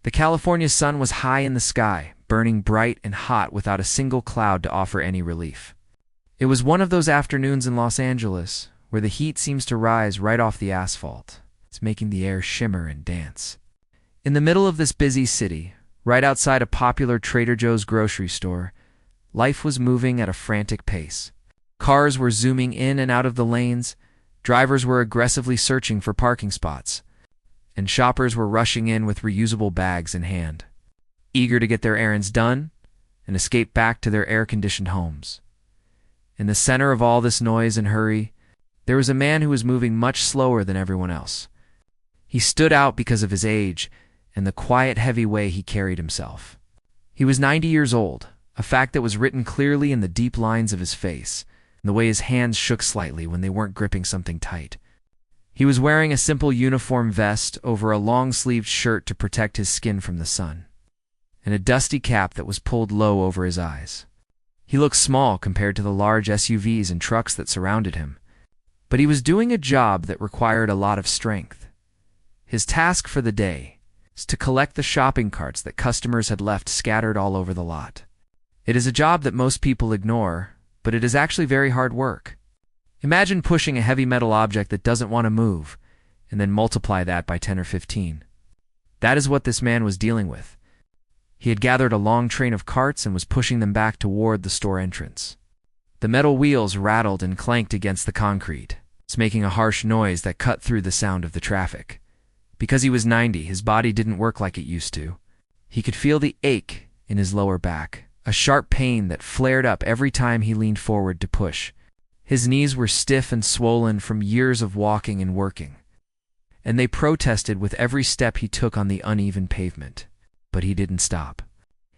The California sun was high in the sky, burning bright and hot without a single cloud to offer any relief. It was one of those afternoons in Los Angeles where the heat seems to rise right off the asphalt. It's making the air shimmer and dance. In the middle of this busy city, right outside a popular Trader Joe's grocery store, life was moving at a frantic pace. Cars were zooming in and out of the lanes, drivers were aggressively searching for parking spots, and shoppers were rushing in with reusable bags in hand, eager to get their errands done and escape back to their air-conditioned homes. In the center of all this noise and hurry, there was a man who was moving much slower than everyone else. He stood out because of his age and the quiet, heavy way he carried himself. He was 90 years old, a fact that was written clearly in the deep lines of his face, and the way his hands shook slightly when they weren't gripping something tight. He was wearing a simple uniform vest over a long-sleeved shirt to protect his skin from the sun, and a dusty cap that was pulled low over his eyes. He looked small compared to the large SUVs and trucks that surrounded him, but he was doing a job that required a lot of strength. His task for the day was to collect the shopping carts that customers had left scattered all over the lot. It is a job that most people ignore, but it is actually very hard work. Imagine pushing a heavy metal object that doesn't want to move, and then multiply that by 10 or 15. That is what this man was dealing with. He had gathered a long train of carts and was pushing them back toward the store entrance. The metal wheels rattled and clanked against the concrete, making a harsh noise that cut through the sound of the traffic. Because he was 90, his body didn't work like it used to. He could feel the ache in his lower back, a sharp pain that flared up every time he leaned forward to push. His knees were stiff and swollen from years of walking and working, and they protested with every step he took on the uneven pavement. But he didn't stop.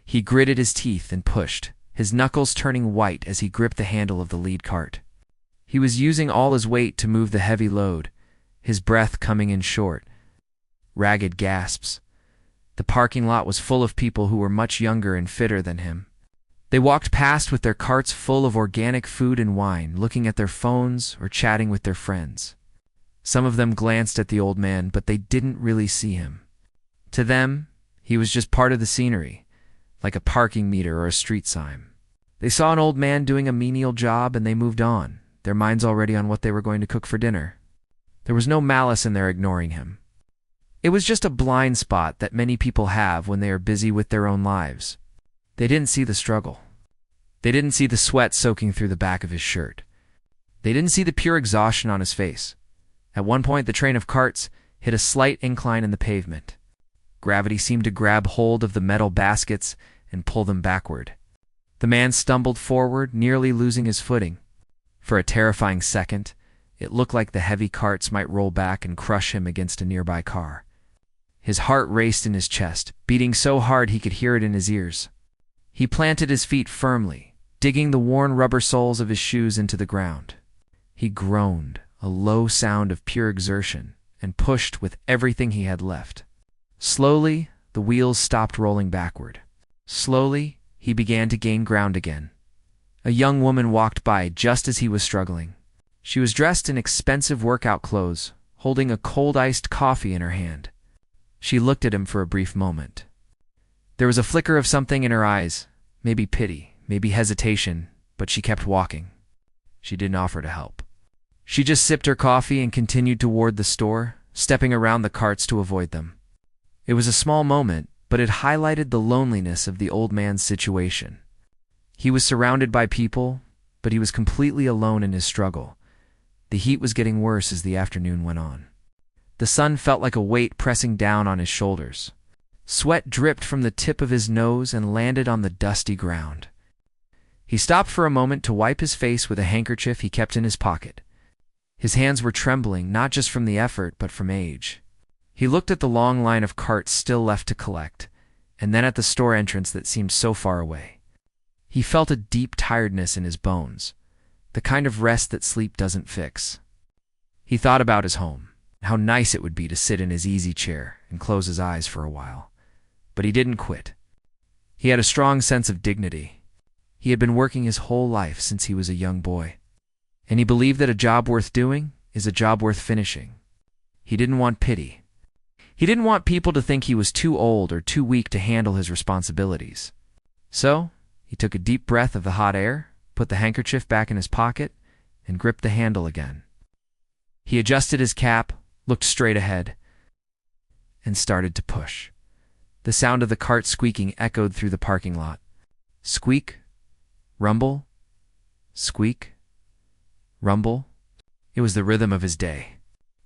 He gritted his teeth and pushed, his knuckles turning white as he gripped the handle of the lead cart. He was using all his weight to move the heavy load, his breath coming in short, ragged gasps. The parking lot was full of people who were much younger and fitter than him. They walked past with their carts full of organic food and wine, looking at their phones or chatting with their friends. Some of them glanced at the old man, but they didn't really see him. To them, he was just part of the scenery, like a parking meter or a street sign. They saw an old man doing a menial job and they moved on, their minds already on what they were going to cook for dinner. There was no malice in their ignoring him. It was just a blind spot that many people have when they are busy with their own lives. They didn't see the struggle. They didn't see the sweat soaking through the back of his shirt. They didn't see the pure exhaustion on his face. At one point, the train of carts hit a slight incline in the pavement. Gravity seemed to grab hold of the metal baskets and pull them backward. The man stumbled forward, nearly losing his footing. For a terrifying second, it looked like the heavy carts might roll back and crush him against a nearby car. His heart raced in his chest, beating so hard he could hear it in his ears. He planted his feet firmly, digging the worn rubber soles of his shoes into the ground. He groaned, a low sound of pure exertion, and pushed with everything he had left. Slowly, the wheels stopped rolling backward. Slowly, he began to gain ground again. A young woman walked by just as he was struggling. She was dressed in expensive workout clothes, holding a cold iced coffee in her hand. She looked at him for a brief moment. There was a flicker of something in her eyes, maybe pity, maybe hesitation, but she kept walking. She didn't offer to help. She just sipped her coffee and continued toward the store, stepping around the carts to avoid them. It was a small moment, but it highlighted the loneliness of the old man's situation. He was surrounded by people, but he was completely alone in his struggle. The heat was getting worse as the afternoon went on. The sun felt like a weight pressing down on his shoulders. Sweat dripped from the tip of his nose and landed on the dusty ground. He stopped for a moment to wipe his face with a handkerchief he kept in his pocket. His hands were trembling, not just from the effort, but from age. He looked at the long line of carts still left to collect, and then at the store entrance that seemed so far away. He felt a deep tiredness in his bones, the kind of rest that sleep doesn't fix. He thought about his home, how nice it would be to sit in his easy chair and close his eyes for a while. But he didn't quit. He had a strong sense of dignity. He had been working his whole life since he was a young boy, and he believed that a job worth doing is a job worth finishing. He didn't want pity. He didn't want people to think he was too old or too weak to handle his responsibilities. So, he took a deep breath of the hot air, put the handkerchief back in his pocket, and gripped the handle again. He adjusted his cap, looked straight ahead, and started to push. The sound of the cart squeaking echoed through the parking lot. Squeak, rumble, squeak, rumble. It was the rhythm of his day.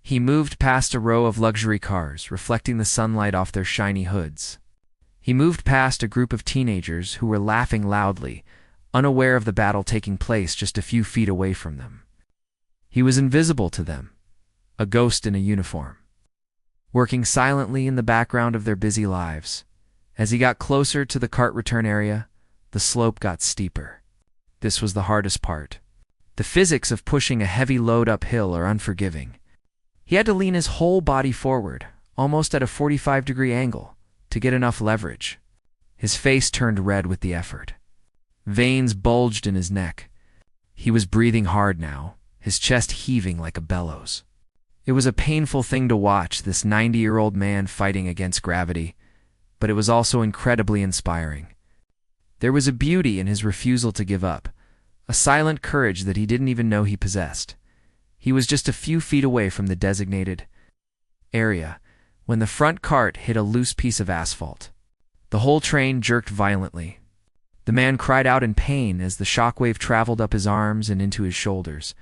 He moved past a row of luxury cars, reflecting the sunlight off their shiny hoods. He moved past a group of teenagers who were laughing loudly, unaware of the battle taking place just a few feet away from them. He was invisible to them, a ghost in a uniform, working silently in the background of their busy lives. As he got closer to the cart return area, the slope got steeper. This was the hardest part. The physics of pushing a heavy load uphill are unforgiving. He had to lean his whole body forward, almost at a 45-degree angle, to get enough leverage. His face turned red with the effort. Veins bulged in his neck. He was breathing hard now, his chest heaving like a bellows. It was a painful thing to watch, this 90-year-old man fighting against gravity, but it was also incredibly inspiring. There was a beauty in his refusal to give up, a silent courage that he didn't even know he possessed. He was just a few feet away from the designated area when the front cart hit a loose piece of asphalt. The whole train jerked violently. The man cried out in pain as the shockwave traveled up his arms and into his shoulders.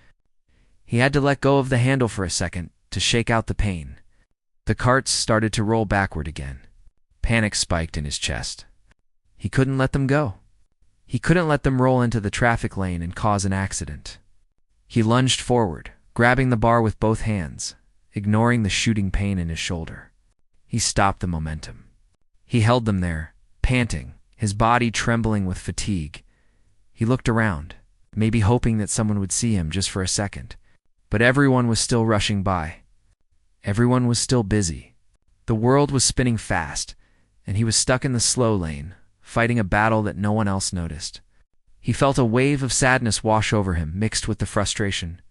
He had to let go of the handle for a second to shake out the pain. The carts started to roll backward again. Panic spiked in his chest. He couldn't let them go. He couldn't let them roll into the traffic lane and cause an accident. He lunged forward, grabbing the bar with both hands, ignoring the shooting pain in his shoulder. He stopped the momentum. He held them there, panting, his body trembling with fatigue. He looked around, maybe hoping that someone would see him just for a second. But everyone was still rushing by. Everyone was still busy. The world was spinning fast, and he was stuck in the slow lane, fighting a battle that no one else noticed. He felt a wave of sadness wash over him, mixed with the frustration.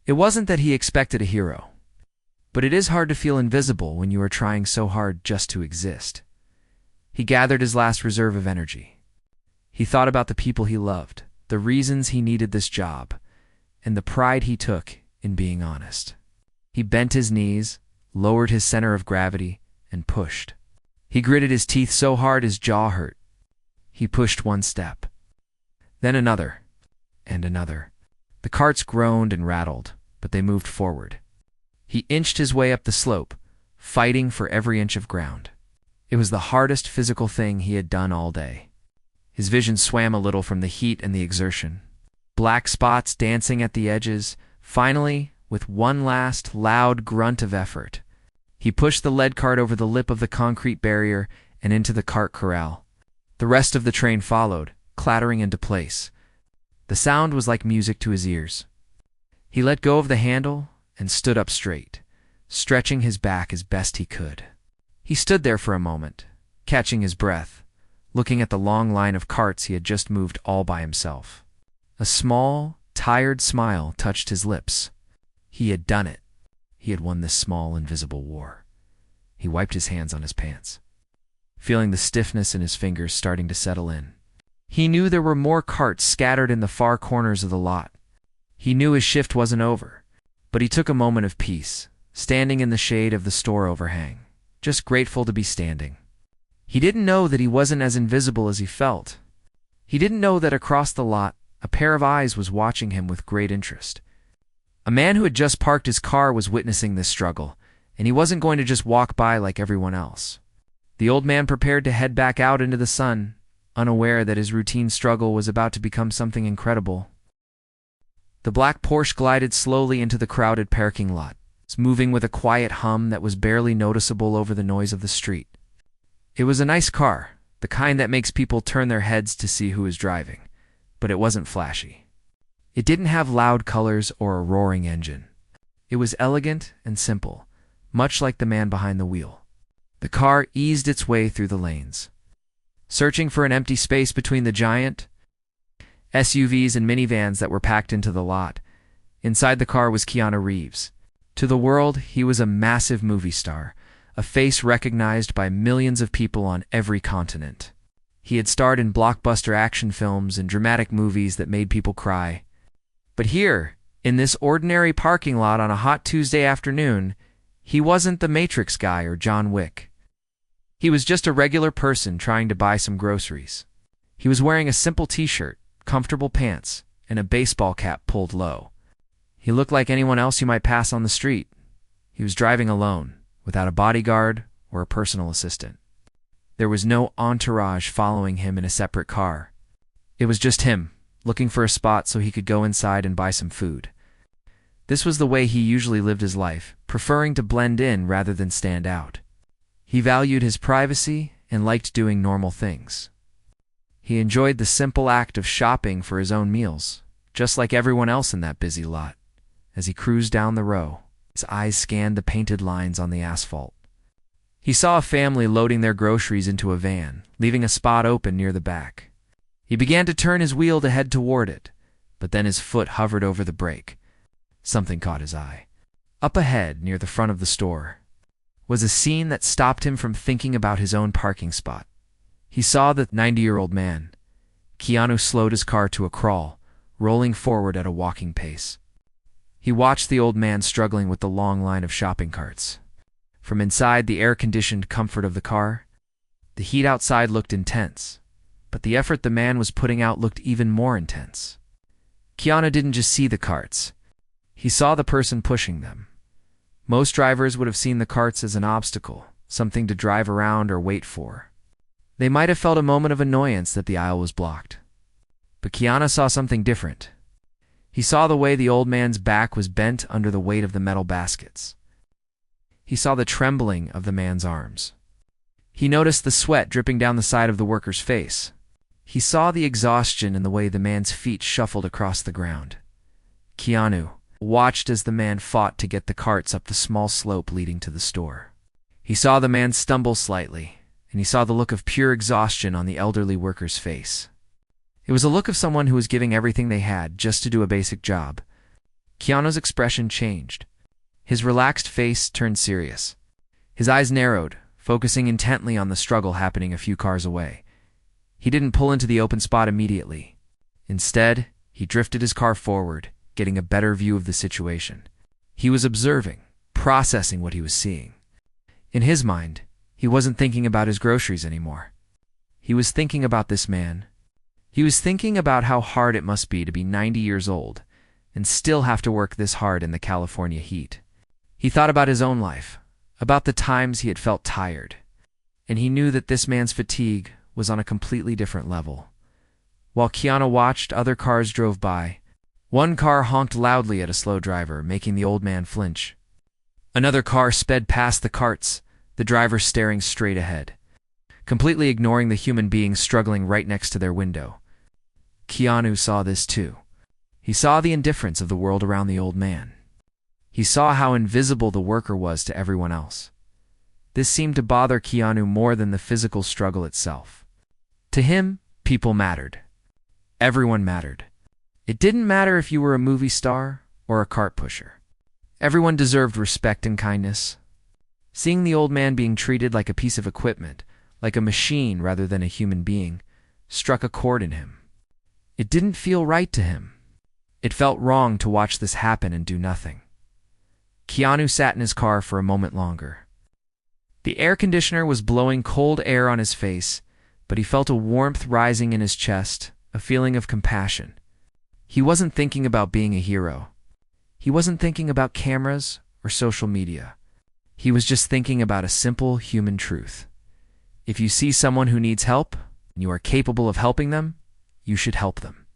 It wasn't that he expected a hero, but it is hard to feel invisible when you are trying so hard just to exist. He gathered his last reserve of energy. He thought about the people he loved, the reasons he needed this job, and the pride he took in being honest. He bent his knees, lowered his center of gravity, and pushed. He gritted his teeth so hard his jaw hurt. He pushed one step, then another, and another. The carts groaned and rattled, but they moved forward. He inched his way up the slope, fighting for every inch of ground. It was the hardest physical thing he had done all day. His vision swam a little from the heat and the exertion. Black spots dancing at the edges. Finally, with one last loud grunt of effort, he pushed the lead cart over the lip of the concrete barrier and into the cart corral. The rest of the train followed, clattering into place. The sound was like music to his ears. He let go of the handle and stood up straight, stretching his back as best he could. He stood there for a moment, catching his breath, looking at the long line of carts he had just moved all by himself. A small, tired smile touched his lips. He had done it. He had won this small, invisible war. He wiped his hands on his pants, feeling the stiffness in his fingers starting to settle in. He knew there were more carts scattered in the far corners of the lot. He knew his shift wasn't over, but he took a moment of peace, standing in the shade of the store overhang, just grateful to be standing. He didn't know that he wasn't as invisible as he felt. He didn't know that across the lot, a pair of eyes was watching him with great interest. A man who had just parked his car was witnessing this struggle, and he wasn't going to just walk by like everyone else. The old man prepared to head back out into the sun, unaware that his routine struggle was about to become something incredible. The black Porsche glided slowly into the crowded parking lot, moving with a quiet hum that was barely noticeable over the noise of the street. It was a nice car, the kind that makes people turn their heads to see who is driving, but it wasn't flashy. It didn't have loud colors or a roaring engine. It was elegant and simple, much like the man behind the wheel. The car eased its way through the lanes, searching for an empty space between the giant SUVs and minivans that were packed into the lot. Inside the car was Keanu Reeves. To the world, he was a massive movie star, a face recognized by millions of people on every continent. He had starred in blockbuster action films and dramatic movies that made people cry. But here, in this ordinary parking lot on a hot Tuesday afternoon, he wasn't the Matrix guy or John Wick. He was just a regular person trying to buy some groceries. He was wearing a simple t-shirt, comfortable pants, and a baseball cap pulled low. He looked like anyone else you might pass on the street. He was driving alone, without a bodyguard or a personal assistant. There was no entourage following him in a separate car. It was just him, looking for a spot so he could go inside and buy some food. This was the way he usually lived his life, preferring to blend in rather than stand out. He valued his privacy and liked doing normal things. He enjoyed the simple act of shopping for his own meals, just like everyone else in that busy lot. As he cruised down the row, his eyes scanned the painted lines on the asphalt. He saw a family loading their groceries into a van, leaving a spot open near the back. He began to turn his wheel to head toward it, but then his foot hovered over the brake. Something caught his eye. Up ahead, near the front of the store, was a scene that stopped him from thinking about his own parking spot. He saw the 90-year-old man. Keanu slowed his car to a crawl, rolling forward at a walking pace. He watched the old man struggling with the long line of shopping carts. From inside the air-conditioned comfort of the car, the heat outside looked intense, but the effort the man was putting out looked even more intense. Keanu didn't just see the carts. He saw the person pushing them. Most drivers would have seen the carts as an obstacle, something to drive around or wait for. They might have felt a moment of annoyance that the aisle was blocked. But Keanu saw something different. He saw the way the old man's back was bent under the weight of the metal baskets. He saw the trembling of the man's arms. He noticed the sweat dripping down the side of the worker's face. He saw the exhaustion in the way the man's feet shuffled across the ground. Keanu watched as the man fought to get the carts up the small slope leading to the store. He saw the man stumble slightly, and he saw the look of pure exhaustion on the elderly worker's face. It was a look of someone who was giving everything they had just to do a basic job. Keanu's expression changed. His relaxed face turned serious. His eyes narrowed, focusing intently on the struggle happening a few cars away. He didn't pull into the open spot immediately. Instead, he drifted his car forward, getting a better view of the situation. He was observing, processing what he was seeing. In his mind, he wasn't thinking about his groceries anymore. He was thinking about this man. He was thinking about how hard it must be to be 90 years old and still have to work this hard in the California heat. He thought about his own life, about the times he had felt tired, and he knew that this man's fatigue was on a completely different level. While Keanu watched, other cars drove by. One car honked loudly at a slow driver, making the old man flinch. Another car sped past the carts, the driver staring straight ahead, completely ignoring the human being struggling right next to their window. Keanu saw this too. He saw the indifference of the world around the old man. He saw how invisible the worker was to everyone else. This seemed to bother Keanu more than the physical struggle itself. To him, people mattered. Everyone mattered. It didn't matter if you were a movie star or a cart pusher. Everyone deserved respect and kindness. Seeing the old man being treated like a piece of equipment, like a machine rather than a human being, struck a chord in him. It didn't feel right to him. It felt wrong to watch this happen and do nothing. Keanu sat in his car for a moment longer. The air conditioner was blowing cold air on his face, but he felt a warmth rising in his chest, a feeling of compassion. He wasn't thinking about being a hero. He wasn't thinking about cameras or social media. He was just thinking about a simple human truth. If you see someone who needs help, and you are capable of helping them, you should help them.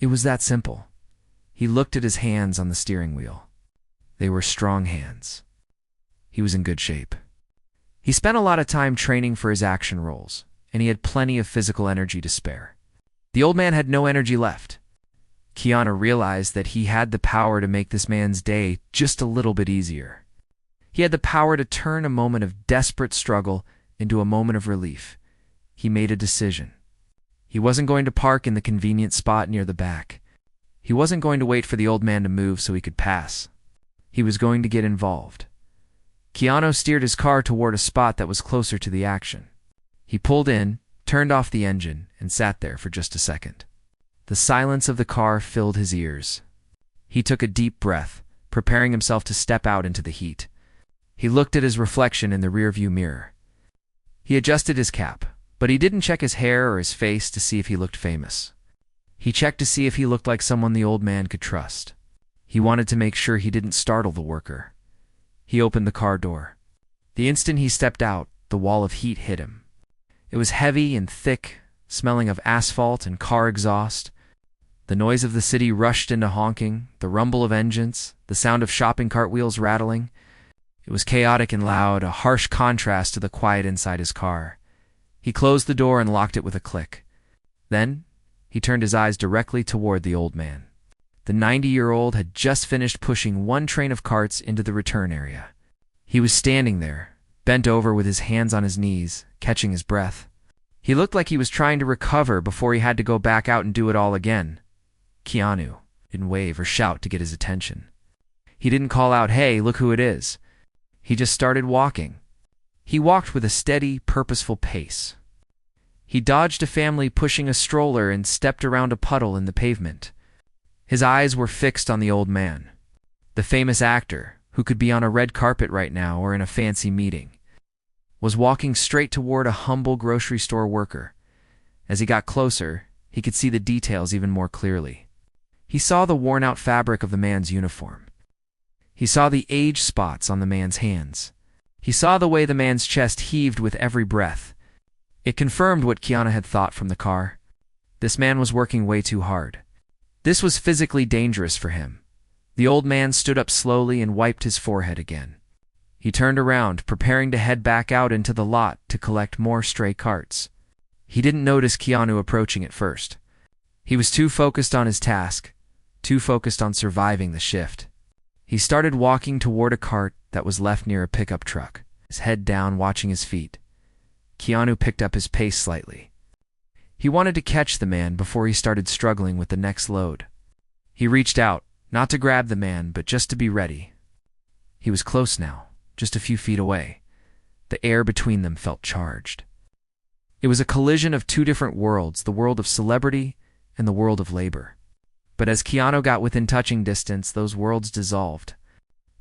It was that simple. He looked at his hands on the steering wheel. They were strong hands. He was in good shape. He spent a lot of time training for his action roles, and he had plenty of physical energy to spare. The old man had no energy left. Keanu realized that he had the power to make this man's day just a little bit easier. He had the power to turn a moment of desperate struggle into a moment of relief. He made a decision. He wasn't going to park in the convenient spot near the back. He wasn't going to wait for the old man to move so he could pass. He was going to get involved. Keanu steered his car toward a spot that was closer to the action. He pulled in, turned off the engine, and sat there for just a second. The silence of the car filled his ears. He took a deep breath, preparing himself to step out into the heat. He looked at his reflection in the rearview mirror. He adjusted his cap, but he didn't check his hair or his face to see if he looked famous. He checked to see if he looked like someone the old man could trust. He wanted to make sure he didn't startle the worker. He opened the car door. The instant he stepped out, the wall of heat hit him. It was heavy and thick, smelling of asphalt and car exhaust. The noise of the city rushed into honking, the rumble of engines, the sound of shopping cart wheels rattling. It was chaotic and loud, a harsh contrast to the quiet inside his car. He closed the door and locked it with a click. Then, he turned his eyes directly toward the old man. The 90-year-old had just finished pushing one train of carts into the return area. He was standing there, bent over with his hands on his knees, catching his breath. He looked like he was trying to recover before he had to go back out and do it all again. Keanu didn't wave or shout to get his attention. He didn't call out, "Hey, look who it is." He just started walking. He walked with a steady, purposeful pace. He dodged a family pushing a stroller and stepped around a puddle in the pavement. His eyes were fixed on the old man, the famous actor, who could be on a red carpet right now or in a fancy meeting, was walking straight toward a humble grocery store worker. As he got closer, he could see the details even more clearly. He saw the worn-out fabric of the man's uniform. He saw the age spots on the man's hands. He saw the way the man's chest heaved with every breath. It confirmed what Keanu had thought from the car. This man was working way too hard. This was physically dangerous for him. The old man stood up slowly and wiped his forehead again. He turned around, preparing to head back out into the lot to collect more stray carts. He didn't notice Keanu approaching at first. He was too focused on his task, too focused on surviving the shift. He started walking toward a cart that was left near a pickup truck, his head down, watching his feet. Keanu picked up his pace slightly. He wanted to catch the man before he started struggling with the next load. He reached out, not to grab the man, but just to be ready. He was close now, just a few feet away. The air between them felt charged. It was a collision of two different worlds, the world of celebrity and the world of labor. But as Keanu got within touching distance, those worlds dissolved.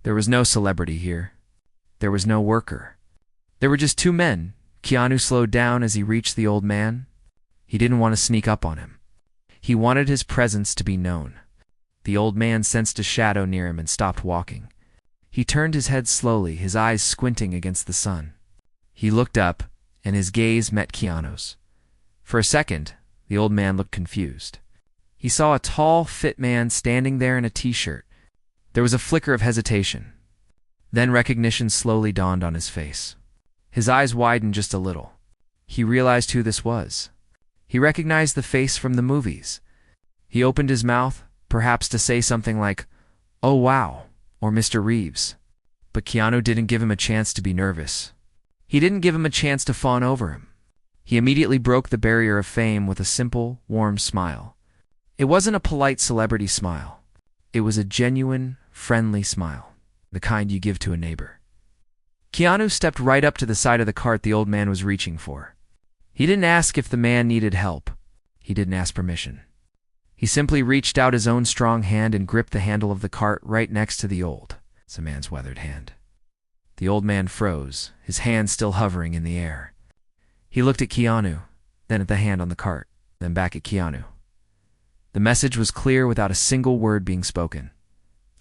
There was no celebrity here. There was no worker. There were just two men. Keanu slowed down as he reached the old man. He didn't want to sneak up on him. He wanted his presence to be known. The old man sensed a shadow near him and stopped walking. He turned his head slowly, his eyes squinting against the sun. He looked up, and his gaze met Keanu's. For a second, the old man looked confused. He saw a tall, fit man standing there in a t-shirt. There was a flicker of hesitation. Then recognition slowly dawned on his face. His eyes widened just a little. He realized who this was. He recognized the face from the movies. He opened his mouth, perhaps to say something like, "Oh wow," or "Mr. Reeves." But Keanu didn't give him a chance to be nervous. He didn't give him a chance to fawn over him. He immediately broke the barrier of fame with a simple, warm smile. It wasn't a polite celebrity smile. It was a genuine, friendly smile, the kind you give to a neighbor. Keanu stepped right up to the side of the cart the old man was reaching for. He didn't ask if the man needed help. He didn't ask permission. He simply reached out his own strong hand and gripped the handle of the cart right next to the man's weathered hand. The old man froze, his hand still hovering in the air. He looked at Keanu, then at the hand on the cart, then back at Keanu. The message was clear without a single word being spoken.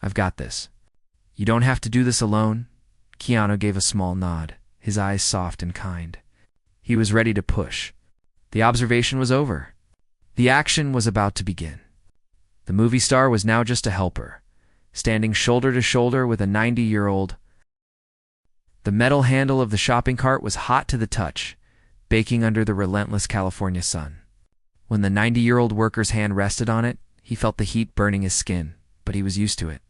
"I've got this. You don't have to do this alone." Keanu gave a small nod, his eyes soft and kind. He was ready to push. The observation was over. The action was about to begin. The movie star was now just a helper, standing shoulder to shoulder with a 90-year-old. The metal handle of the shopping cart was hot to the touch, baking under the relentless California sun. When the 90-year-old worker's hand rested on it, he felt the heat burning his skin, but he was used to it.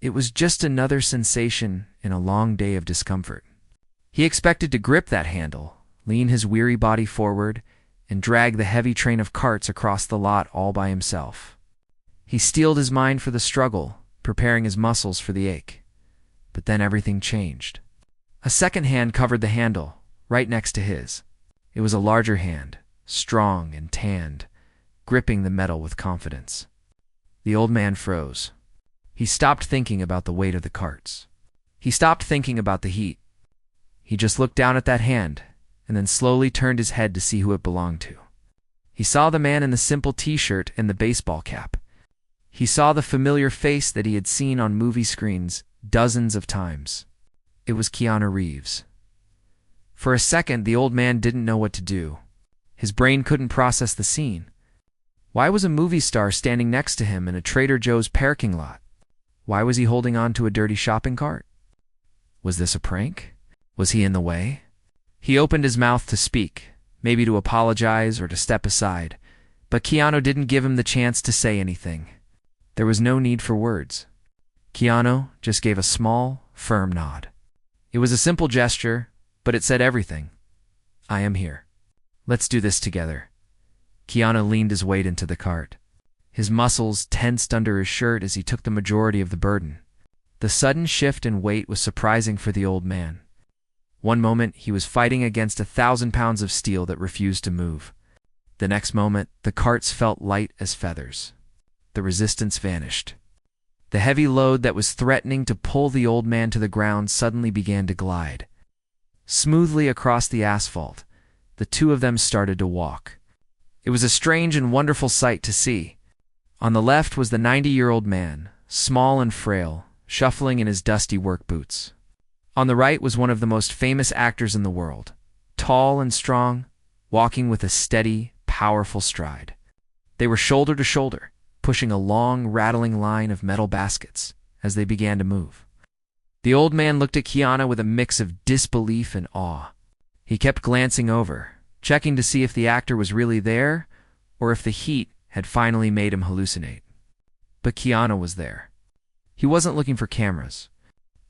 It was just another sensation in a long day of discomfort. He expected to grip that handle, lean his weary body forward, and drag the heavy train of carts across the lot all by himself. He steeled his mind for the struggle, preparing his muscles for the ache. But then everything changed. A second hand covered the handle, right next to his. It was a larger hand, strong and tanned, gripping the metal with confidence. The old man froze. He stopped thinking about the weight of the carts. He stopped thinking about the heat. He just looked down at that hand, and then slowly turned his head to see who it belonged to. He saw the man in the simple t-shirt and the baseball cap. He saw the familiar face that he had seen on movie screens dozens of times. It was Keanu Reeves. For a second, the old man didn't know what to do. His brain couldn't process the scene. Why was a movie star standing next to him in a Trader Joe's parking lot? Why was he holding on to a dirty shopping cart? Was this a prank? Was he in the way? He opened his mouth to speak, maybe to apologize or to step aside, but Keanu didn't give him the chance to say anything. There was no need for words. Keanu just gave a small, firm nod. It was a simple gesture, but it said everything. I am here. Let's do this together. Keanu leaned his weight into the cart. His muscles tensed under his shirt as he took the majority of the burden. The sudden shift in weight was surprising for the old man. One moment, he was fighting against 1,000 pounds of steel that refused to move. The next moment, the carts felt light as feathers. The resistance vanished. The heavy load that was threatening to pull the old man to the ground suddenly began to glide. Smoothly across the asphalt, the two of them started to walk. It was a strange and wonderful sight to see. On the left was the 90-year-old man, small and frail, shuffling in his dusty work boots. On the right was one of the most famous actors in the world, tall and strong, walking with a steady, powerful stride. They were shoulder to shoulder, pushing a long, rattling line of metal baskets as they began to move. The old man looked at Keanu with a mix of disbelief and awe. He kept glancing over, checking to see if the actor was really there or if the heat had finally made him hallucinate. But Keanu was there. He wasn't looking for cameras.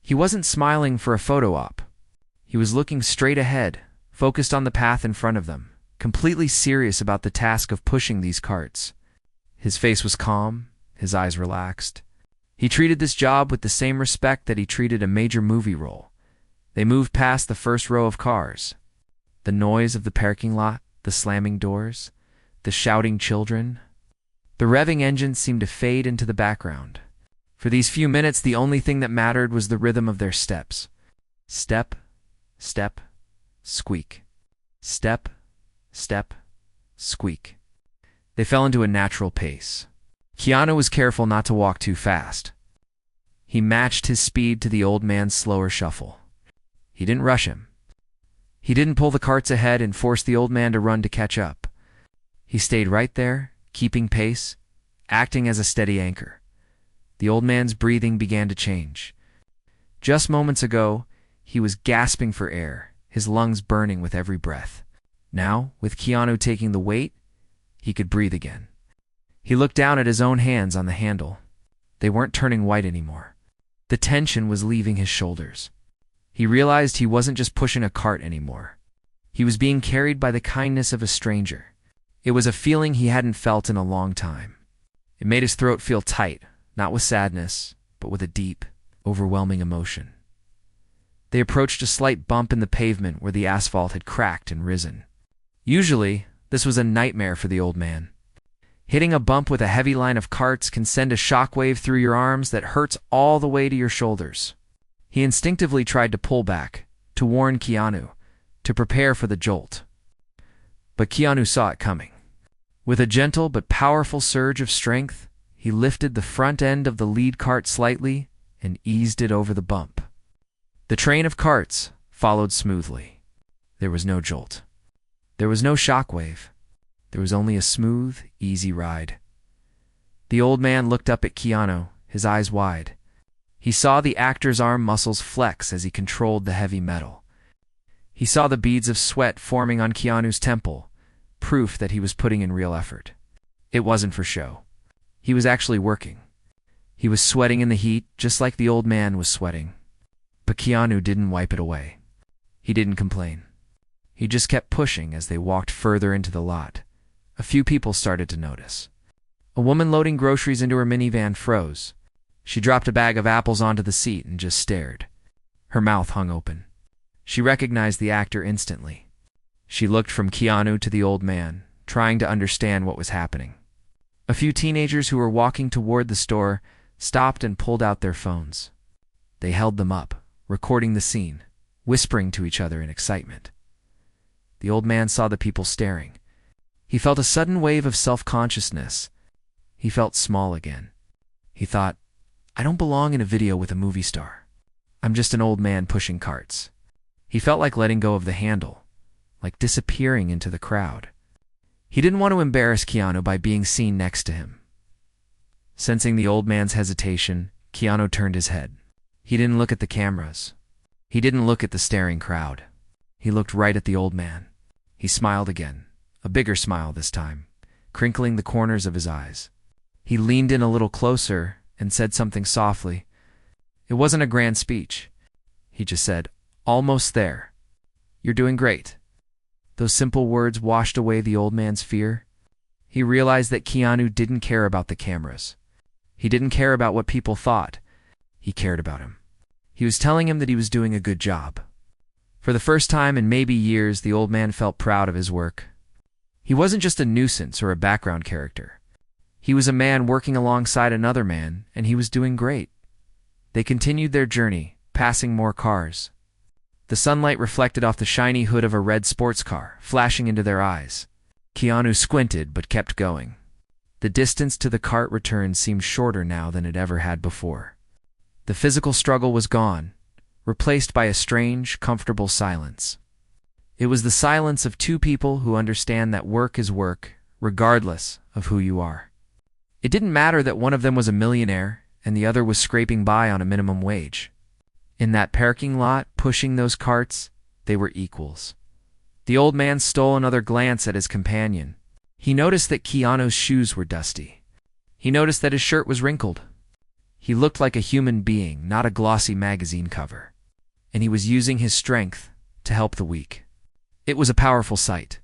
He wasn't smiling for a photo op. He was looking straight ahead, focused on the path in front of them, completely serious about the task of pushing these carts. His face was calm, his eyes relaxed. He treated this job with the same respect that he treated a major movie role. They moved past the first row of cars. The noise of the parking lot, the slamming doors, the shouting children. The revving engine seemed to fade into the background. For these few minutes, the only thing that mattered was the rhythm of their steps. Step, step, squeak. Step, step, squeak. They fell into a natural pace. Keanu was careful not to walk too fast. He matched his speed to the old man's slower shuffle. He didn't rush him. He didn't pull the carts ahead and force the old man to run to catch up. He stayed right there, keeping pace, acting as a steady anchor. The old man's breathing began to change. Just moments ago, he was gasping for air, his lungs burning with every breath. Now, with Keanu taking the weight, he could breathe again. He looked down at his own hands on the handle. They weren't turning white anymore. The tension was leaving his shoulders. He realized he wasn't just pushing a cart anymore. He was being carried by the kindness of a stranger. It was a feeling he hadn't felt in a long time. It made his throat feel tight, not with sadness, but with a deep, overwhelming emotion. They approached a slight bump in the pavement where the asphalt had cracked and risen. Usually, this was a nightmare for the old man. Hitting a bump with a heavy line of carts can send a shockwave through your arms that hurts all the way to your shoulders. He instinctively tried to pull back, to warn Keanu, to prepare for the jolt. But Keanu saw it coming. With a gentle but powerful surge of strength, he lifted the front end of the lead cart slightly and eased it over the bump. The train of carts followed smoothly. There was no jolt. There was no shockwave. There was only a smooth, easy ride. The old man looked up at Keanu, his eyes wide. He saw the actor's arm muscles flex as he controlled the heavy metal. He saw the beads of sweat forming on Keanu's temple, proof that he was putting in real effort. It wasn't for show. He was actually working. He was sweating in the heat, just like the old man was sweating. But Keanu didn't wipe it away. He didn't complain. He just kept pushing as they walked further into the lot. A few people started to notice. A woman loading groceries into her minivan froze. She dropped a bag of apples onto the seat and just stared. Her mouth hung open. She recognized the actor instantly. She looked from Keanu to the old man, trying to understand what was happening. A few teenagers who were walking toward the store stopped and pulled out their phones. They held them up, recording the scene, whispering to each other in excitement. The old man saw the people staring. He felt a sudden wave of self-consciousness. He felt small again. He thought, I don't belong in a video with a movie star. I'm just an old man pushing carts. He felt like letting go of the handle, like disappearing into the crowd. He didn't want to embarrass Keanu by being seen next to him. Sensing the old man's hesitation, Keanu turned his head. He didn't look at the cameras. He didn't look at the staring crowd. He looked right at the old man. He smiled again, a bigger smile this time, crinkling the corners of his eyes. He leaned in a little closer and said something softly. It wasn't a grand speech. He just said, "Almost there. You're doing great." Those simple words washed away the old man's fear. He realized that Keanu didn't care about the cameras. He didn't care about what people thought. He cared about him. He was telling him that he was doing a good job. For the first time in maybe years, the old man felt proud of his work. He wasn't just a nuisance or a background character. He was a man working alongside another man, and he was doing great. They continued their journey, passing more cars. The sunlight reflected off the shiny hood of a red sports car, flashing into their eyes. Keanu squinted but kept going. The distance to the cart return seemed shorter now than it ever had before. The physical struggle was gone, replaced by a strange, comfortable silence. It was the silence of two people who understand that work is work, regardless of who you are. It didn't matter that one of them was a millionaire and the other was scraping by on a minimum wage. In that parking lot, pushing those carts, they were equals. The old man stole another glance at his companion. He noticed that Keanu's shoes were dusty. He noticed that his shirt was wrinkled. He looked like a human being, not a glossy magazine cover. And he was using his strength to help the weak. It was a powerful sight.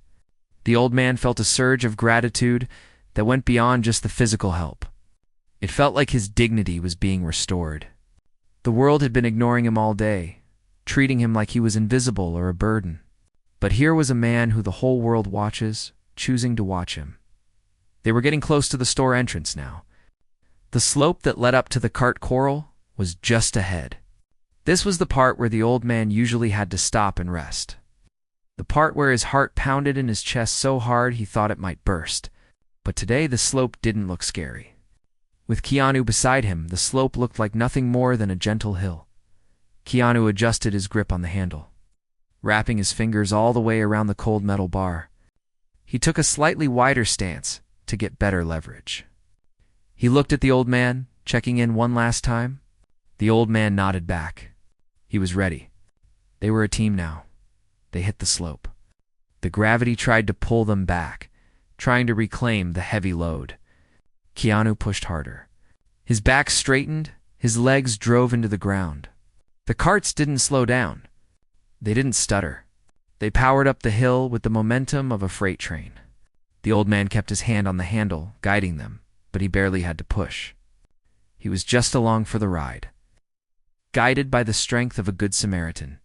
The old man felt a surge of gratitude that went beyond just the physical help. It felt like his dignity was being restored. The world had been ignoring him all day, treating him like he was invisible or a burden. But here was a man who the whole world watches, choosing to watch him. They were getting close to the store entrance now. The slope that led up to the cart corral was just ahead. This was the part where the old man usually had to stop and rest. The part where his heart pounded in his chest so hard he thought it might burst. But today the slope didn't look scary. With Keanu beside him, the slope looked like nothing more than a gentle hill. Keanu adjusted his grip on the handle, wrapping his fingers all the way around the cold metal bar. He took a slightly wider stance to get better leverage. He looked at the old man, checking in one last time. The old man nodded back. He was ready. They were a team now. They hit the slope. The gravity tried to pull them back, trying to reclaim the heavy load. Keanu pushed harder. His back straightened, his legs drove into the ground. The carts didn't slow down. They didn't stutter. They powered up the hill with the momentum of a freight train. The old man kept his hand on the handle, guiding them, but he barely had to push. He was just along for the ride. Guided by the strength of a good Samaritan,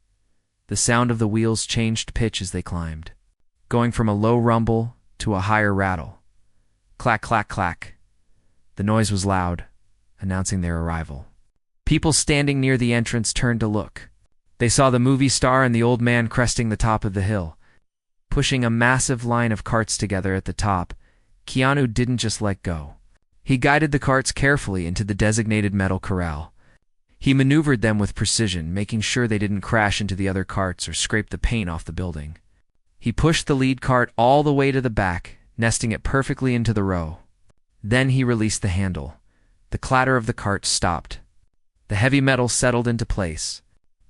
the sound of the wheels changed pitch as they climbed, going from a low rumble to a higher rattle. Clack, clack, clack. The noise was loud, announcing their arrival. People standing near the entrance turned to look. They saw the movie star and the old man cresting the top of the hill. Pushing a massive line of carts together at the top, Keanu didn't just let go. He guided the carts carefully into the designated metal corral. He maneuvered them with precision, making sure they didn't crash into the other carts or scrape the paint off the building. He pushed the lead cart all the way to the back, nesting it perfectly into the row. Then he released the handle. The clatter of the cart stopped. The heavy metal settled into place.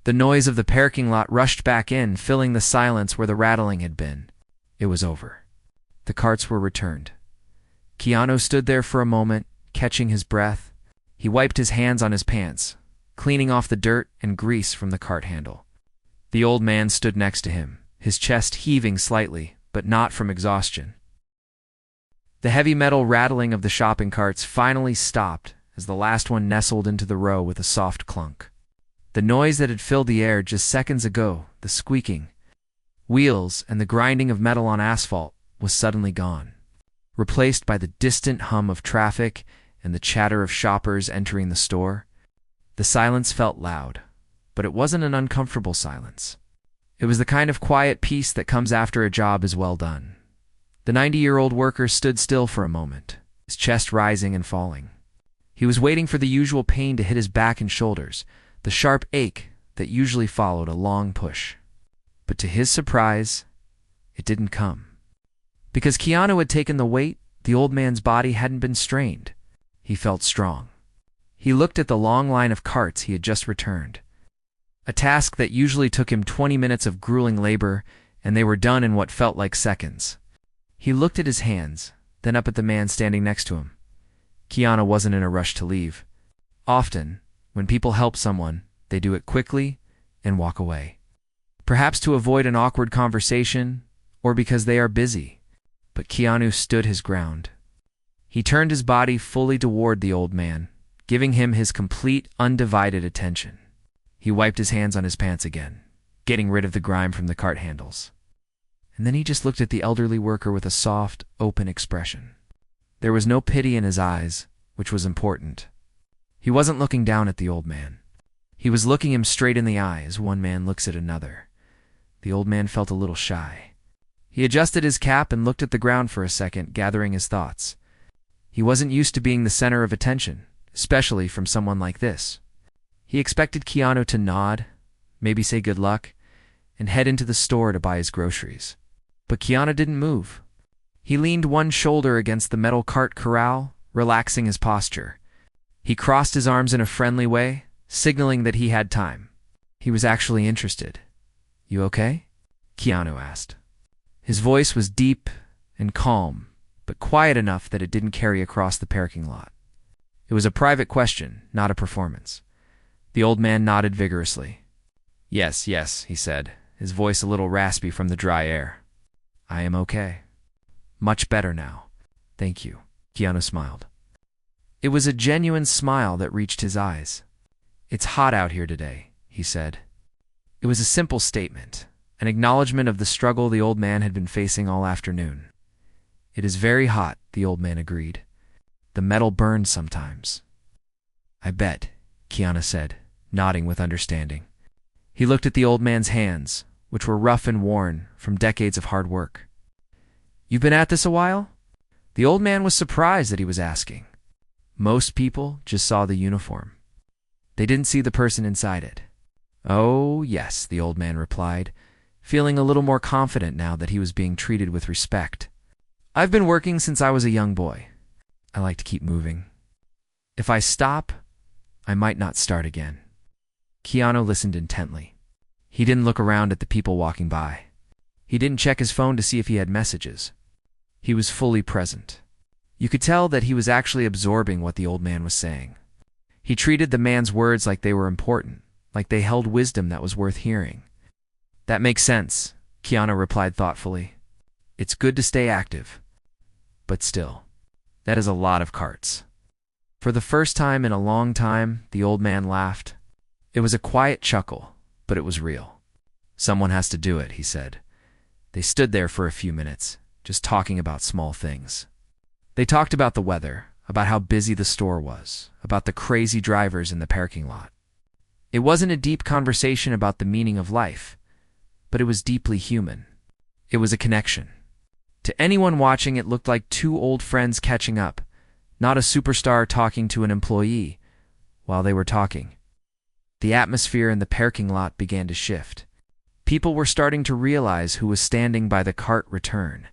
The noise of the parking lot rushed back in, filling the silence where the rattling had been. It was over. The carts were returned. Keanu stood there for a moment, catching his breath. He wiped his hands on his pants, cleaning off the dirt and grease from the cart handle. The old man stood next to him, his chest heaving slightly, but not from exhaustion. The heavy metal rattling of the shopping carts finally stopped as the last one nestled into the row with a soft clunk. The noise that had filled the air just seconds ago the squeaking wheels, and the grinding of metal on asphalt was suddenly gone, replaced by the distant hum of traffic and the chatter of shoppers entering the store. The silence felt loud, but it wasn't an uncomfortable silence. It was the kind of quiet peace that comes after a job is well done. The 90-year-old worker stood still for a moment, his chest rising and falling. He was waiting for the usual pain to hit his back and shoulders, the sharp ache that usually followed a long push. But to his surprise, it didn't come. Because Keanu had taken the weight, the old man's body hadn't been strained. He felt strong. He looked at the long line of carts he had just returned. A task that usually took him 20 minutes of grueling labor, and they were done in what felt like seconds. He looked at his hands, then up at the man standing next to him. Keanu wasn't in a rush to leave. Often, when people help someone, they do it quickly and walk away. Perhaps to avoid an awkward conversation, or because they are busy. But Keanu stood his ground. He turned his body fully toward the old man, giving him his complete, undivided attention. He wiped his hands on his pants again, getting rid of the grime from the cart handles. And then he just looked at the elderly worker with a soft, open expression. There was no pity in his eyes, which was important. He wasn't looking down at the old man. He was looking him straight in the eye as one man looks at another. The old man felt a little shy. He adjusted his cap and looked at the ground for a second, gathering his thoughts. He wasn't used to being the center of attention, especially from someone like this. He expected Keanu to nod, maybe say good luck, and head into the store to buy his groceries. But Keanu didn't move. He leaned one shoulder against the metal cart corral, relaxing his posture. He crossed his arms in a friendly way, signaling that he had time. He was actually interested. "You okay?" Keanu asked. His voice was deep and calm, but quiet enough that it didn't carry across the parking lot. It was a private question, not a performance. The old man nodded vigorously. Yes, he said, his voice a little raspy from the dry air. "I am okay. Much better now. Thank you." Keanu smiled. It was a genuine smile that reached his eyes. "It's hot out here today," he said. It was a simple statement, an acknowledgement of the struggle the old man had been facing all afternoon. "It is very hot," the old man agreed. "The metal burns sometimes." "I bet," Keanu said, nodding with understanding. He looked at the old man's hands, which were rough and worn from decades of hard work. "You've been at this a while?" The old man was surprised that he was asking. Most people just saw the uniform. They didn't see the person inside it. "Oh, yes," the old man replied, feeling a little more confident now that he was being treated with respect. "I've been working since I was a young boy. I like to keep moving. If I stop, I might not start again." Keanu listened intently. He didn't look around at the people walking by. He didn't check his phone to see if he had messages. He was fully present. You could tell that he was actually absorbing what the old man was saying. He treated the man's words like they were important, like they held wisdom that was worth hearing. "That makes sense," Keanu replied thoughtfully. "It's good to stay active. But still, that is a lot of carts." For the first time in a long time, the old man laughed. It was a quiet chuckle, but it was real. "Someone has to do it," he said. They stood there for a few minutes, just talking about small things. They talked about the weather, about how busy the store was, about the crazy drivers in the parking lot. It wasn't a deep conversation about the meaning of life, but it was deeply human. It was a connection. To anyone watching, it looked like two old friends catching up, not a superstar talking to an employee while they were talking. The atmosphere in the parking lot began to shift. People were starting to realize who was standing by the cart return.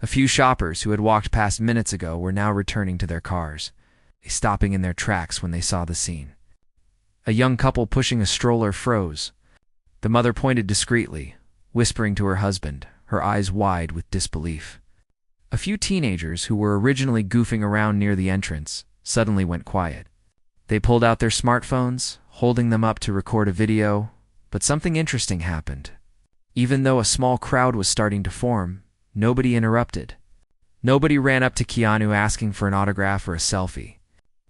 A few shoppers who had walked past minutes ago were now returning to their cars, stopping in their tracks when they saw the scene. A young couple pushing a stroller froze. The mother pointed discreetly, whispering to her husband, her eyes wide with disbelief. A few teenagers who were originally goofing around near the entrance suddenly went quiet. They pulled out their smartphones, holding them up to record a video, but something interesting happened. Even though a small crowd was starting to form, nobody interrupted. Nobody ran up to Keanu asking for an autograph or a selfie.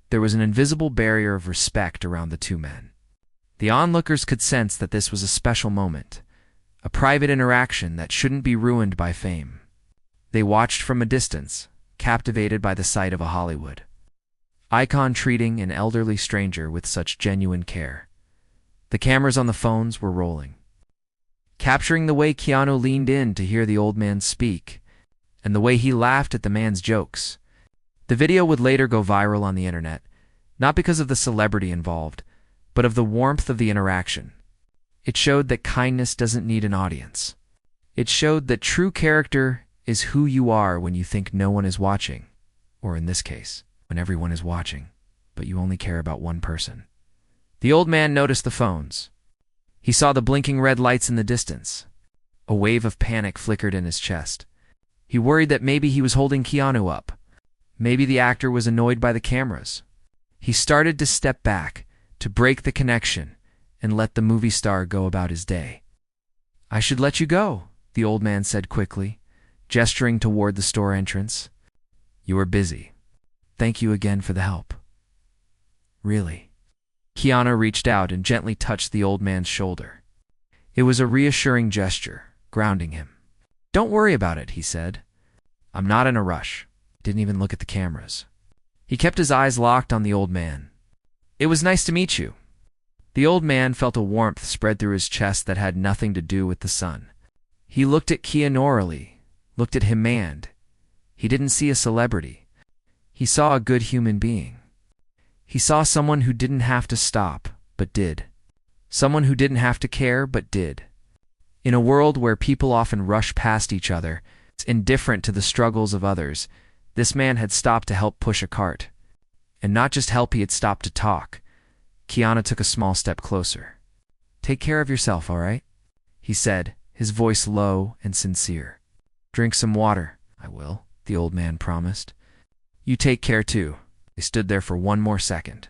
There was an invisible barrier of respect around the two men. The onlookers could sense that this was a special moment, a private interaction that shouldn't be ruined by fame. They watched from a distance, captivated by the sight of a Hollywood icon treating an elderly stranger with such genuine care. The cameras on the phones were rolling, capturing the way Keanu leaned in to hear the old man speak, and the way he laughed at the man's jokes. The video would later go viral on the internet, not because of the celebrity involved, but of the warmth of the interaction. It showed that kindness doesn't need an audience. It showed that true character is who you are when you think no one is watching, or in this case, when everyone is watching, but you only care about one person. The old man noticed the phones. He saw the blinking red lights in the distance. A wave of panic flickered in his chest. He worried that maybe he was holding Keanu up. Maybe the actor was annoyed by the cameras. He started to step back, to break the connection, and let the movie star go about his day. "I should let you go," the old man said quickly, gesturing toward the store entrance. "You are busy. Thank you again for the help." "Really?" Keanu reached out and gently touched the old man's shoulder. It was a reassuring gesture, grounding him. "Don't worry about it," he said. "I'm not in a rush." Didn't even look at the cameras. He kept his eyes locked on the old man. "It was nice to meet you." The old man felt a warmth spread through his chest that had nothing to do with the sun. He looked at Keanu, looked at him, and he didn't see a celebrity. He saw a good human being. He saw someone who didn't have to stop, but did. Someone who didn't have to care, but did. In a world where people often rush past each other, indifferent to the struggles of others, this man had stopped to help push a cart. And not just help, he had stopped to talk. Keanu took a small step closer. "Take care of yourself, all right?" he said, his voice low and sincere. "Drink some water." "I will," the old man promised. "You take care too." They stood there for one more second,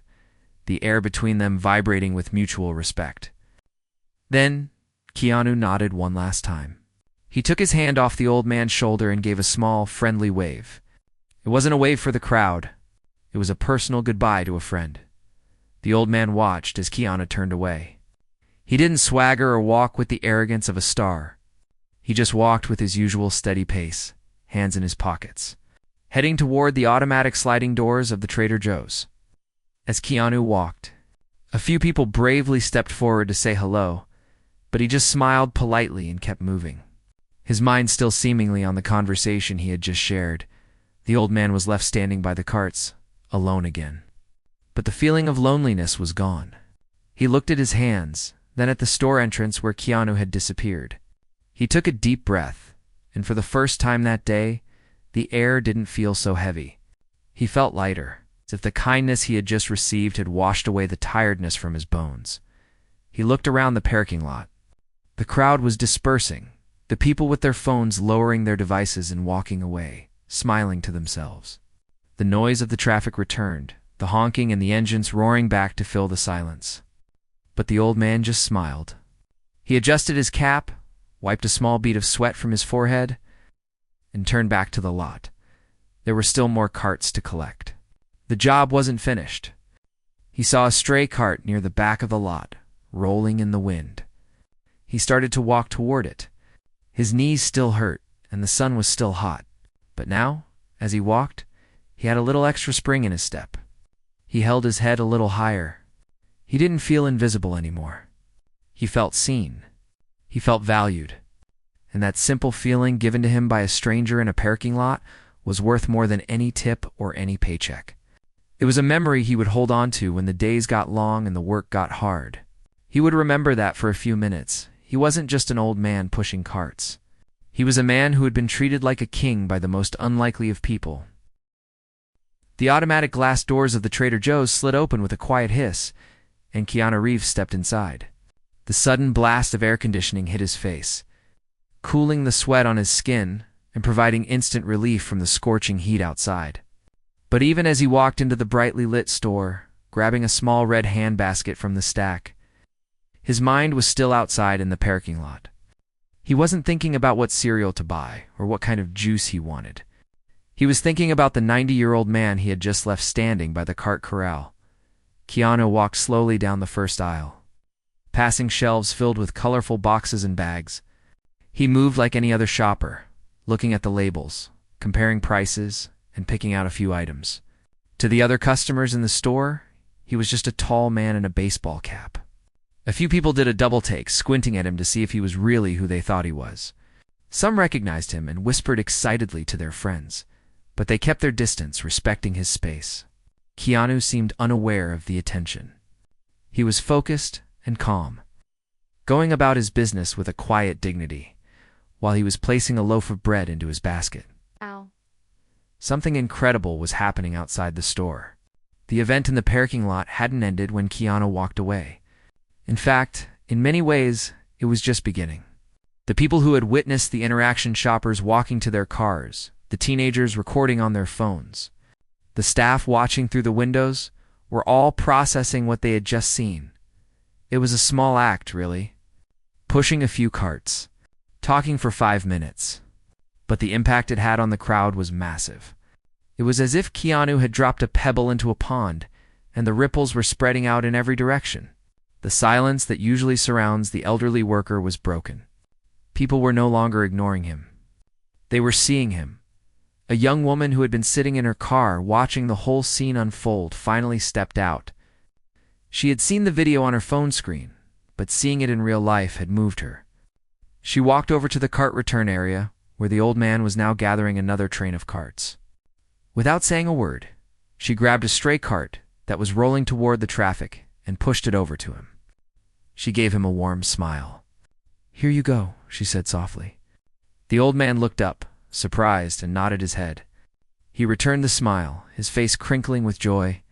the air between them vibrating with mutual respect. Then Keanu nodded one last time. He took his hand off the old man's shoulder and gave a small, friendly wave. It wasn't a wave for the crowd. It was a personal goodbye to a friend. The old man watched as Keanu turned away. He didn't swagger or walk with the arrogance of a star. He just walked with his usual steady pace, hands in his pockets, heading toward the automatic sliding doors of the Trader Joe's. As Keanu walked, a few people bravely stepped forward to say hello, but he just smiled politely and kept moving. His mind still seemingly on the conversation he had just shared, the old man was left standing by the carts, alone again. But the feeling of loneliness was gone. He looked at his hands, then at the store entrance where Keanu had disappeared. He took a deep breath, and for the first time that day, the air didn't feel so heavy. He felt lighter, as if the kindness he had just received had washed away the tiredness from his bones. He looked around the parking lot. The crowd was dispersing, the people with their phones lowering their devices and walking away, smiling to themselves. The noise of the traffic returned, the honking and the engines roaring back to fill the silence. But the old man just smiled. He adjusted his cap, wiped a small bead of sweat from his forehead, and turned back to the lot. There were still more carts to collect. The job wasn't finished. He saw a stray cart near the back of the lot, rolling in the wind. He started to walk toward it. His knees still hurt, and the sun was still hot. But now, as he walked, he had a little extra spring in his step. He held his head a little higher. He didn't feel invisible anymore. He felt seen. He felt valued. And that simple feeling given to him by a stranger in a parking lot was worth more than any tip or any paycheck. It was a memory he would hold on to when the days got long and the work got hard. He would remember that for a few minutes. He wasn't just an old man pushing carts. He was a man who had been treated like a king by the most unlikely of people. The automatic glass doors of the Trader Joe's slid open with a quiet hiss, and Keanu Reeves stepped inside. The sudden blast of air conditioning hit his face, cooling the sweat on his skin and providing instant relief from the scorching heat outside. But even as he walked into the brightly lit store, grabbing a small red handbasket from the stack, his mind was still outside in the parking lot. He wasn't thinking about what cereal to buy or what kind of juice he wanted. He was thinking about the 90-year-old man he had just left standing by the cart corral. Keanu walked slowly down the first aisle, passing shelves filled with colorful boxes and bags, He moved like any other shopper, looking at the labels, comparing prices, and picking out a few items. To the other customers in the store, he was just a tall man in a baseball cap. A few people did a double take, squinting at him to see if he was really who they thought he was. Some recognized him and whispered excitedly to their friends, but they kept their distance, respecting his space. Keanu seemed unaware of the attention. He was focused and calm, going about his business with a quiet dignity, while he was placing a loaf of bread into his basket. Ow. Something incredible was happening outside the store. The event in the parking lot hadn't ended when Keanu walked away. In fact, in many ways, it was just beginning. The people who had witnessed the interaction shoppers walking to their cars, the teenagers recording on their phones, the staff watching through the windows, were all processing what they had just seen. It was a small act, really. Pushing a few carts, talking for 5 minutes. But the impact it had on the crowd was massive. It was as if Keanu had dropped a pebble into a pond, and the ripples were spreading out in every direction. The silence that usually surrounds the elderly worker was broken. People were no longer ignoring him. They were seeing him. A young woman who had been sitting in her car watching the whole scene unfold finally stepped out. She had seen the video on her phone screen, but seeing it in real life had moved her. She walked over to the cart return area, where the old man was now gathering another train of carts. Without saying a word, she grabbed a stray cart that was rolling toward the traffic and pushed it over to him. She gave him a warm smile. "Here you go," she said softly. The old man looked up, surprised, and nodded his head. He returned the smile, his face crinkling with joy.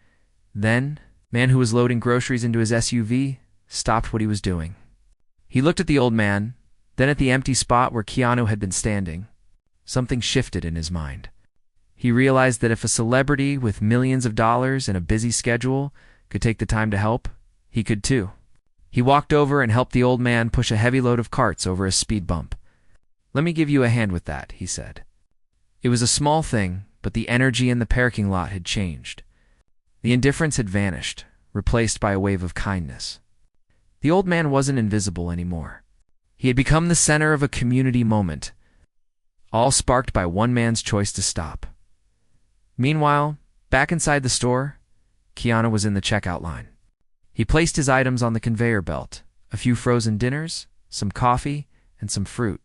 Then, the man who was loading groceries into his SUV stopped what he was doing. He looked at the old man, then at the empty spot where Keanu had been standing. Something shifted in his mind. He realized that if a celebrity with millions of dollars and a busy schedule could take the time to help, he could too. He walked over and helped the old man push a heavy load of carts over a speed bump. "Let me give you a hand with that," he said. It was a small thing, but the energy in the parking lot had changed. The indifference had vanished, replaced by a wave of kindness. The old man wasn't invisible anymore. He had become the center of a community moment, all sparked by one man's choice to stop. Meanwhile, back inside the store, Keanu was in the checkout line. He placed his items on the conveyor belt, a few frozen dinners, some coffee, and some fruit.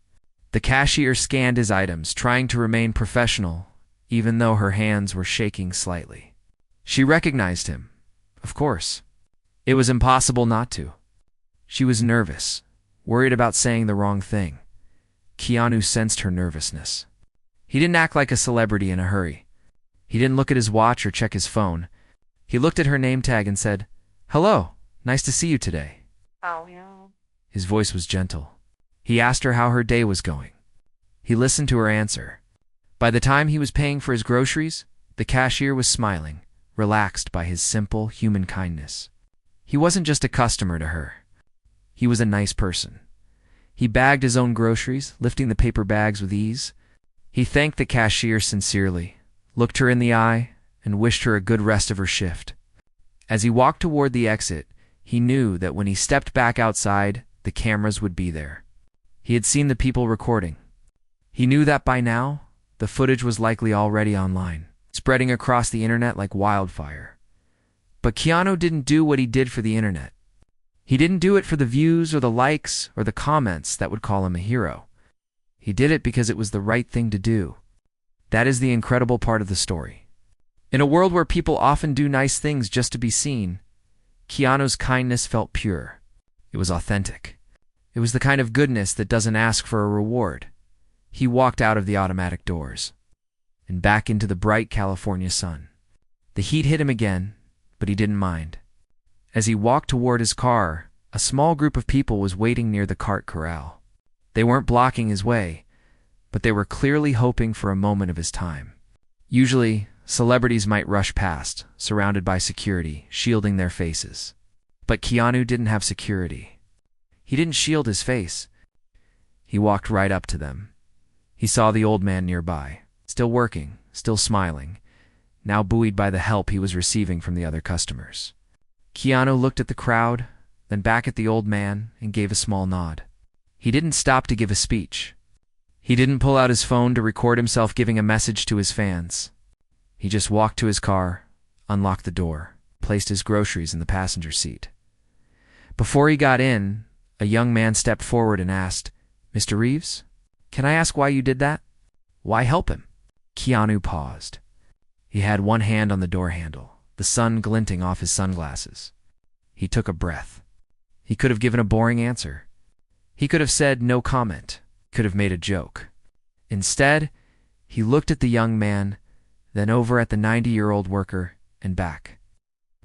The cashier scanned his items, trying to remain professional, even though her hands were shaking slightly. She recognized him, of course. It was impossible not to. She was nervous, worried about saying the wrong thing. Keanu sensed her nervousness. He didn't act like a celebrity in a hurry. He didn't look at his watch or check his phone. He looked at her name tag and said, "Hello, nice to see you today." Oh, yeah. His voice was gentle. He asked her how her day was going. He listened to her answer. By the time he was paying for his groceries, the cashier was smiling, relaxed by his simple human kindness. He wasn't just a customer to her. He was a nice person. He bagged his own groceries, lifting the paper bags with ease. He thanked the cashier sincerely, looked her in the eye, and wished her a good rest of her shift. As he walked toward the exit, he knew that when he stepped back outside, the cameras would be there. He had seen the people recording. He knew that by now, the footage was likely already online, spreading across the internet like wildfire. But Keanu didn't do what he did for the internet. He didn't do it for the views or the likes or the comments that would call him a hero. He did it because it was the right thing to do. That is the incredible part of the story. In a world where people often do nice things just to be seen, Keanu's kindness felt pure. It was authentic. It was the kind of goodness that doesn't ask for a reward. He walked out of the automatic doors and back into the bright California sun. The heat hit him again, but he didn't mind. As he walked toward his car, a small group of people was waiting near the cart corral. They weren't blocking his way, but they were clearly hoping for a moment of his time. Usually, celebrities might rush past, surrounded by security, shielding their faces. But Keanu didn't have security. He didn't shield his face. He walked right up to them. He saw the old man nearby, still working, still smiling, now buoyed by the help he was receiving from the other customers. Keanu looked at the crowd, then back at the old man, and gave a small nod. He didn't stop to give a speech. He didn't pull out his phone to record himself giving a message to his fans. He just walked to his car, unlocked the door, placed his groceries in the passenger seat. Before he got in, a young man stepped forward and asked, "Mr. Reeves, can I ask why you did that? Why help him?" Keanu paused. He had one hand on the door handle, the sun glinting off his sunglasses. He took a breath. He could have given a boring answer. He could have said no comment, could have made a joke. Instead, he looked at the young man, then over at the 90-year-old worker, and back.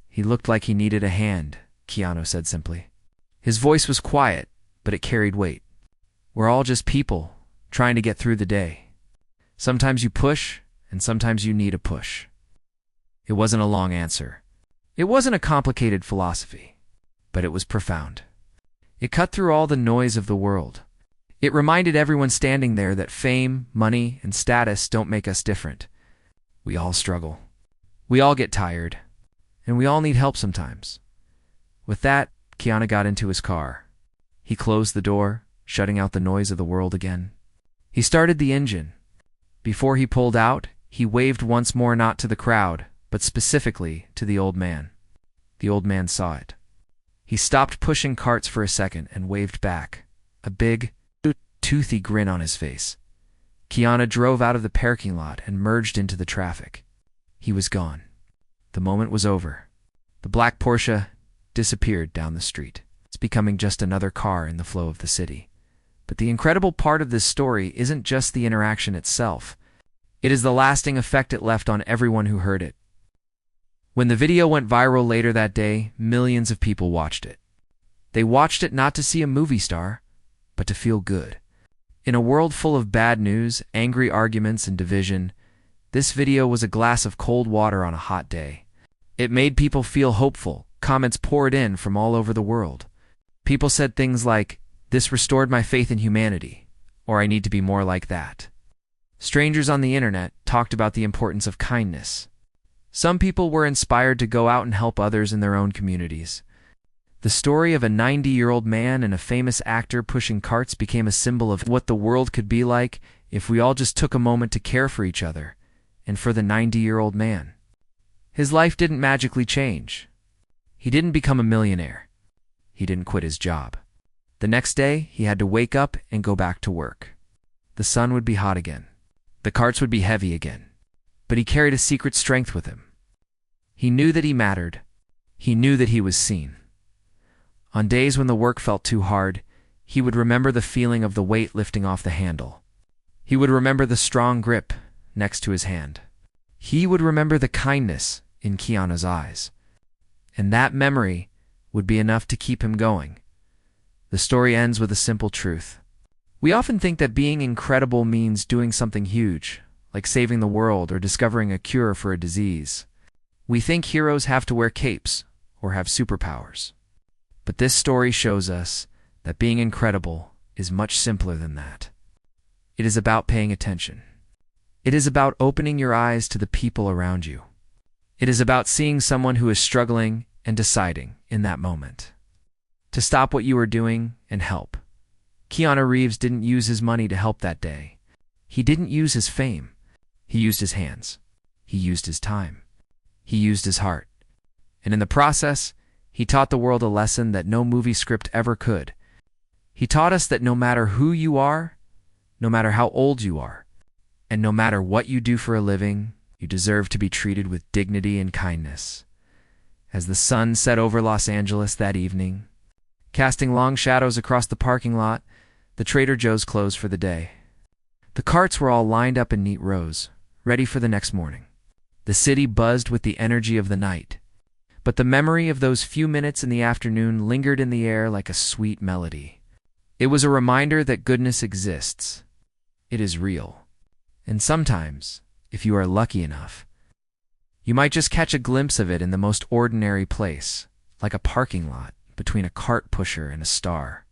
"He looked like he needed a hand," Keanu said simply. His voice was quiet, but it carried weight. "We're all just people, trying to get through the day. Sometimes you push, and sometimes you need a push." It wasn't a long answer. It wasn't a complicated philosophy, but it was profound. It cut through all the noise of the world. It reminded everyone standing there that fame, money, and status don't make us different. We all struggle. We all get tired. And we all need help sometimes. With that, Keanu got into his car. He closed the door, shutting out the noise of the world again. He started the engine. Before he pulled out, he waved once more, not to the crowd, but specifically to the old man. The old man saw it. He stopped pushing carts for a second and waved back, a big, toothy grin on his face. Keanu drove out of the parking lot and merged into the traffic. He was gone. The moment was over. The black Porsche disappeared down the street. It's becoming just another car in the flow of the city. But the incredible part of this story isn't just the interaction itself. It is the lasting effect it left on everyone who heard it. When the video went viral later that day, millions of people watched it. They watched it not to see a movie star, but to feel good. In a world full of bad news, angry arguments, and division, this video was a glass of cold water on a hot day. It made people feel hopeful. Comments poured in from all over the world. People said things like, "This restored my faith in humanity," or "I need to be more like that." Strangers on the internet talked about the importance of kindness. Some people were inspired to go out and help others in their own communities. The story of a 90-year-old man and a famous actor pushing carts became a symbol of what the world could be like if we all just took a moment to care for each other, and for the 90-year-old man. His life didn't magically change. He didn't become a millionaire. He didn't quit his job. The next day, he had to wake up and go back to work. The sun would be hot again. The carts would be heavy again. But he carried a secret strength with him. He knew that he mattered. He knew that he was seen. On days when the work felt too hard, he would remember the feeling of the weight lifting off the handle. He would remember the strong grip next to his hand. He would remember the kindness in Keanu's eyes. And that memory would be enough to keep him going. The story ends with a simple truth. We often think that being incredible means doing something huge, like saving the world or discovering a cure for a disease. We think heroes have to wear capes or have superpowers. But this story shows us that being incredible is much simpler than that. It is about paying attention. It is about opening your eyes to the people around you. It is about seeing someone who is struggling and deciding in that moment to stop what you are doing and help. Keanu Reeves didn't use his money to help that day. He didn't use his fame. He used his hands. He used his time. He used his heart. And in the process, he taught the world a lesson that no movie script ever could. He taught us that no matter who you are, no matter how old you are, and no matter what you do for a living, you deserve to be treated with dignity and kindness. As the sun set over Los Angeles that evening, casting long shadows across the parking lot, the Trader Joe's closed for the day. The carts were all lined up in neat rows, ready for the next morning. The city buzzed with the energy of the night. But the memory of those few minutes in the afternoon lingered in the air like a sweet melody. It was a reminder that goodness exists. It is real. And sometimes, if you are lucky enough, you might just catch a glimpse of it in the most ordinary place, like a parking lot between a cart pusher and a star.